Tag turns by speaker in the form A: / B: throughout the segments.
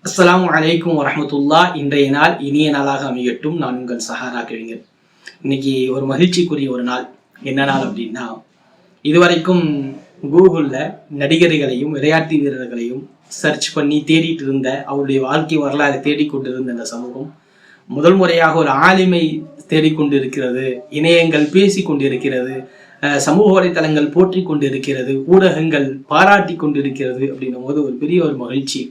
A: அஸ்ஸலாமு அலைக்கும் வரஹ்மத்துல்லா. இன்றைய நாள் இனிய நாளாக அமையட்டும். நான் உங்கள் சஹாரா கவிஞர். இன்னைக்கு ஒரு மகிழ்ச்சிக்குரிய ஒரு நாள். என்ன நாள் அப்படின்னா, இதுவரைக்கும் கூகுளில் நடிகர்களையும் விளையாட்டு வீரர்களையும் சர்ச் பண்ணி தேடிட்டு இருந்த, அவருடைய வாழ்க்கை வரலாறு தேடிக்கொண்டிருந்த இந்த சமூகம் முதல் முறையாக ஒரு ஆளுமை தேடிக்கொண்டிருக்கிறது. இணையங்கள் பேசி கொண்டிருக்கிறது, சமூக வலைத்தளங்கள் போற்றி கொண்டிருக்கிறது, ஊடகங்கள் பாராட்டி கொண்டிருக்கிறது. அப்படின்னும் போது ஒரு பெரிய ஒரு மகிழ்ச்சி.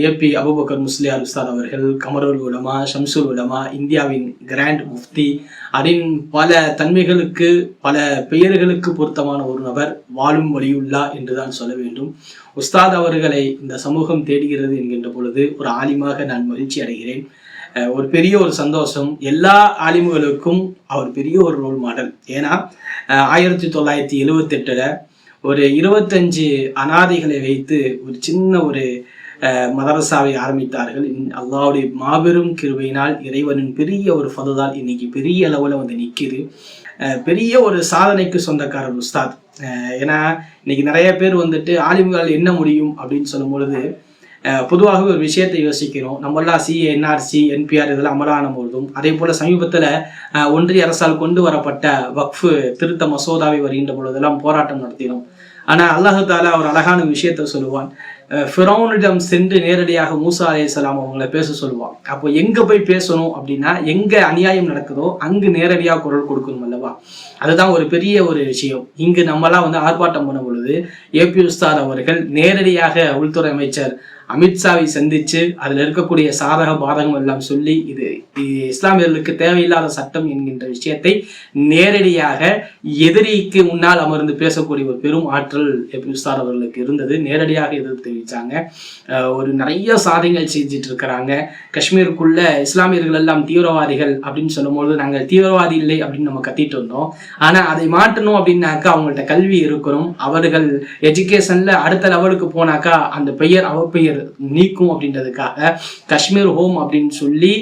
A: ஏபி அபுபக்கர் முஸ்லியார் உஸ்தாத் அவர்கள், கமருல் உலமா, ஷம்சுல் உலமா, இந்தியாவின் கிராண்ட் முஃப்தி அப்படின்னு பல தன்மைகளுக்கு பல பெயர்களுக்கு பொருத்தமான ஒரு நபர், வாழும் வலியுல்லா என்றுதான் சொல்ல வேண்டும். உஸ்தாத் அவர்களை இந்த சமூகம் தேடுகிறது என்கின்ற பொழுது ஒரு ஆலிமாக நான் மகிழ்ச்சி அடைகிறேன். ஒரு பெரிய ஒரு சந்தோஷம். எல்லா ஆலிம்களுக்கும் அவர் பெரிய ஒரு ரோல் மாடல். ஏன்னா 1978 ஒரு 25 அனாதைகளை வைத்து ஒரு சின்ன ஒரு மதரசாவை ஆரம்பித்தார்கள். அல்லாஹ்வுடைய மாபெரும் கிருபையினால், இறைவனின் பெரிய ஒரு ஃபதுலால் இன்னைக்கு பெரிய அளவில் வந்து நிற்கிது. பெரிய ஒரு சாதனைக்கு சொந்தக்காரர் உஸ்தாத். ஏன்னா இன்னைக்கு நிறைய பேர் வந்துட்டு ஆலிம்கள் என்ன முடியும் அப்படின்னு சொல்லும் பொழுது பொதுவாக ஒரு விஷயத்தை யோசிக்கிறோம். நம்மளாம் சிஏ, என்ஆர்சி, என்பிஆர் இதெல்லாம் அமலான பொழுதும், அதே போல சமீபத்தில் ஒன்றிய அரசால் கொண்டு வரப்பட்ட வக்ஃபு திருத்த மசோதாவை வருகின்ற பொழுதெல்லாம் போராட்டம் நடத்தினோம். ஆனால் அல்லாஹ் தாலா ஒரு அழகான விஷயத்த சொல்லுவான். ஃபிரௌனிடம் சென்று நேரடியாக மூசா அலைஹிஸ்ஸலாம் அவங்களை பேச சொல்லுவான். அப்போ எங்க போய் பேசணும் அப்படின்னா, எங்க அநியாயம் நடக்குதோ அங்கு நேரடியாக குரல் கொடுக்கணும் அல்லவா? அதுதான் ஒரு பெரிய ஒரு விஷயம். இங்கு நம்மளாம் வந்து ஆர்ப்பாட்டம் பண்ண பொழுது ஏபி உஸ்தாத் அவர்கள் நேரடியாக உள்துறை அமைச்சர் அமித்ஷாவை சந்திச்சு அதில் இருக்கக்கூடிய சாதக பாதகம் எல்லாம் சொல்லி, இது இஸ்லாமியர்களுக்கு தேவையில்லாத சட்டம் என்கின்ற விஷயத்தை நேரடியாக எதிரிக்கு முன்னால் அமர்ந்து பேசக்கூடிய ஒரு பெரும் ஆற்றல் ஏபி உஸ்தாத் அவர்களுக்கு இருந்தது. நேரடியாக எதிர்ப்பு தெரிவித்தாங்க. ஒரு நிறைய சாதனைகள் செஞ்சிட்டு இருக்கிறாங்க. காஷ்மீருக்குள்ள இஸ்லாமியர்கள் எல்லாம் தீவிரவாதிகள் அப்படின்னு சொல்லும்போது நாங்கள் தீவிரவாதி இல்லை அப்படின்னு நம்ம கத்திட்டு இருந்தோம். ஆனால் அதை மாற்றணும் அப்படின்னாக்கா அவங்கள்ட்ட கல்வி இருக்கணும். அவர்கள் எஜுகேஷன்ல அடுத்த லெவலுக்கு போனாக்கா அந்த பெயர் அவப்பெயர் நீக்கும் அப்படின்றதுக்காக காஷ்மீர் ஹோம் அப்படின்னு சொல்லி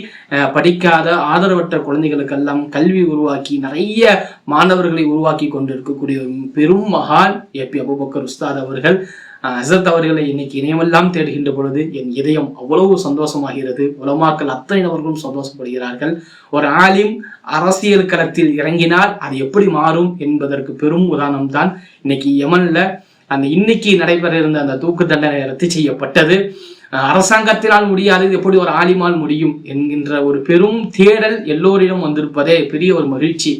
A: படிக்காத ஆதரவற்ற குழந்தைகளுக்கெல்லாம் கல்வி உருவாக்கி நிறைய மாணவர்களை உருவாக்கி கொண்டு இருக்கக்கூடிய பெரும் மகான் ஏபி அபுபக்கர் உஸ்தாத் அவர்கள். ஹஸரத் அவர்களை இன்னைக்கு இணையமெல்லாம் தேடுகின்ற பொழுது என் இதயம் அவ்வளவு சந்தோஷமாகிறது. உலமாக்கள் அத்தனை நபர்களும் சந்தோஷப்படுகிறார்கள். ஒரு ஆலிம் அரசியல் களத்தில் இறங்கினால் அது எப்படி மாறும் என்பதற்கு பெரும் உதாரணம் தான் இன்னைக்கு யமன்ல அந்த இன்னைக்கு நடைபெற இருந்த அந்த தூக்கு தண்டனை ரத்து செய்யப்பட்டது. அரசாங்கத்தினால் முடியாது, எப்படி ஒரு ஆலிமால் முடியும் என்கின்ற ஒரு பெரும் தேடல் எல்லோரிடம் வந்திருப்பதே பெரிய ஒரு மகிழ்ச்சி.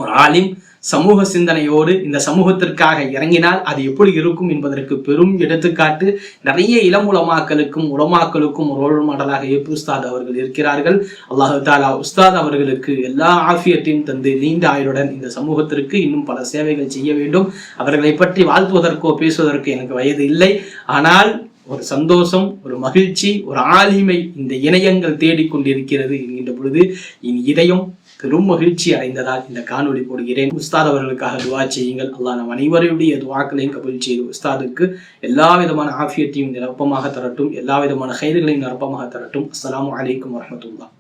A: ஒரு ஆலிம் சமூக சிந்தனையோடு இந்த சமூகத்திற்காக இறங்கினால் அது எப்படி இருக்கும் என்பதற்கு பெரும் எடுத்துக்காட்டு. நிறைய இளம் உலமாக்களுக்கும் ரோல் மாடலாக ஏபி உஸ்தாத் அவர்கள் இருக்கிறார்கள். அல்லாஹ் தாலா உஸ்தாத் அவர்களுக்கு எல்லா ஆஃபியத்தையும் தந்து நீண்ட ஆயுளுடன் இந்த சமூகத்திற்கு இன்னும் பல சேவைகள் செய்ய வேண்டும். அவர்களை பற்றி வாழ்த்துவதற்கோ பேசுவதற்கு எனக்கு வயது இல்லை. ஆனால் ஒரு சந்தோஷம், ஒரு மகிழ்ச்சி, ஒரு ஆலிமை இந்த இணையங்கள் தேடிக்கொண்டிருக்கிறது என்கின்ற பொழுது என் இதயம் பெரும் மகிழ்ச்சி அடைந்ததால் இந்த காணொலி போடுகிறேன். உஸ்தாத் அவர்களுக்காக துவா செய்யுங்கள். அல்லாஹ் நம் அனைவருடைய துவாக்களையும் கபூல் செய்து உஸ்தாதுக்கு எல்லா விதமான ஆஃபியத்தையும் நிரப்பமாக தரட்டும், எல்லா விதமான கைதுகளையும் நிரப்பமாக தரட்டும். அஸ்ஸலாமு அலைக்கும் வரஹ்மத்துல்லாஹ்.